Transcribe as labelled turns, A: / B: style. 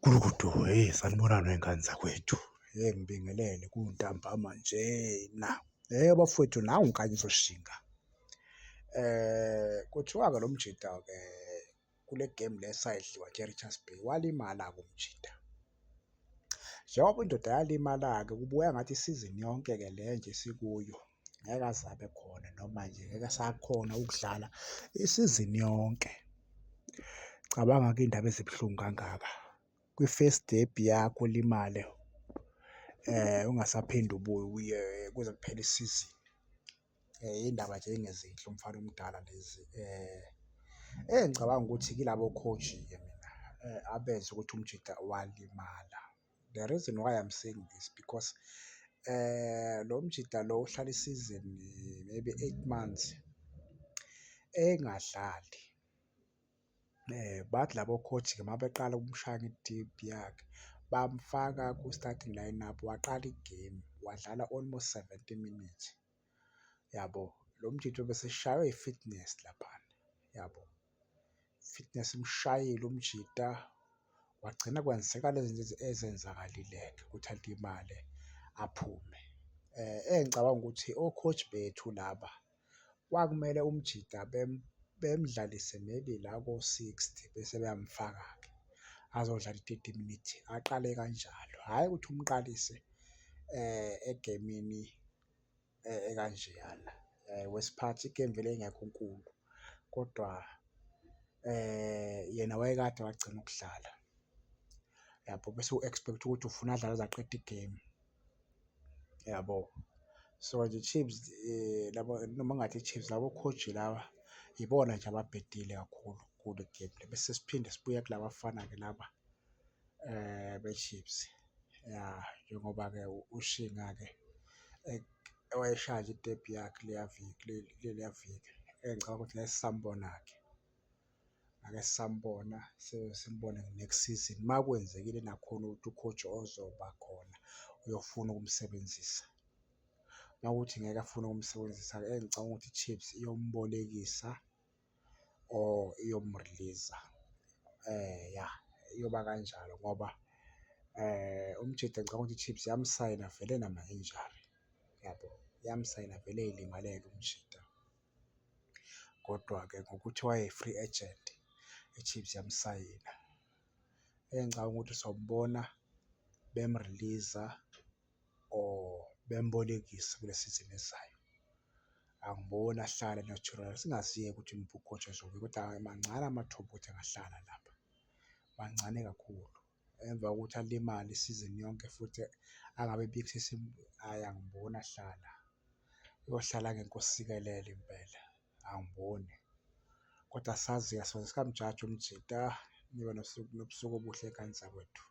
A: Gulukudu, sanibonani wey'ngane zakwethu. Ngibingelele kuntambama njena. Bafowethu nawu uNkanyiso Shinga. Kuthiwa-ke lo mjida-ke kule game le esayidliwa nje-Richards Bay walimala-ke umjida. Njengoba indoda yalimala-ke kubukeka ngathi isizini yonke-ke le nje sikuyo ngeke aze abe khona noma nje ngeke asakhona ukudlala isizini yonke. Cabanga-ke iy'ndaba ezibuhlungu kangaka. Kwi-first derby yakho ulimale, ungasaphinde ubuye kuze kuphele isizini. Iy'ndaba nje ey'ngezinhle umfana omdala lezi. Ngicabanga ukuthi kilabo coach-ke mina abenza ukuthi umjida walimala. The reason why I'm saying this because lo mjida lo uhlala isizini maybe 8 months engadlali. Bathi labo coach-ke uma beqala ukumshaya ngedibhi yakhe bamfaka ku-starting line-up, waqala igemu wadlala almost 70 minutes, yabo. Lo mjida bese eshaywe i-fitness laphana, yabo. Fitness imshayile umjida wagcina kwenzeka lezi zinto ezenzakalile-ke ukuthi alimale aphume. Engicabanga ukuthi o-coach bethu laba kwakumele umjida bemdlalise maybe la ko-60 bese beyamfaka-ke azodlala i-30 minutes aqale kanjalo, hhayi ukuthi umqalise egemini ekanjeyana. Wesiphathi igemu vele ingekho nkulu kodwa yena wayekade wagcina ukudlala, yabo. Bese u-expect-a ukuthi ufuna adlale aze aqede igemu, yabo. So nje i-Chiefs labo noma ngingathi i-Chiefs labo coach laba ibona nje ababhedile kakhulu kule game le. Bese siphinde sibuye kulaba bafana-ke laba be-Chiefs, ya. Njengoba-ke uShinga-ke wayeshaya nje idebhi yakhe leliya viki. Ngicabanga ukuthi ngeke sisambona-ke, ngeke sisambona, simbone next season uma kwenzekile nakhona ukuthi u-coach ozoba khona uyofuna ukumsebenzisa. Uma kuwukuthi ngeke afune ukumsebenzisa-ke ngicabanga ukuthi i-Chiefs iyombolekisa or iyomriliza, ya, iyoba kanjalo ngoba umjida ngicabanga ukuthi i-Chiefs yamsayina vele nama-injury, yabo. Yamsayina vele ey'limalele umjida, kodwa-ke ngokuthi wayeyi-free agent i-Chiefs yamsayina. Engicabanga ukuthi sombona bemriliza or bembolekisa kule sizini ezayo. Angiboni ahlale natural, singazi-ke ukuthi imuphi u-coach ozobuya kodwa mancane amathuba ukuthi angahlala lapha, mancane kakhulu. Emva kokuthi alimale isizini yonke futhi angabe hhayi angiboni ahlala, uyohlala ngenkosikelelo impela, angiboni. Kodwa asazi-ke asoze sikamjaji umjida. Nibe nobusuku obuhle y'ngane zakwethu.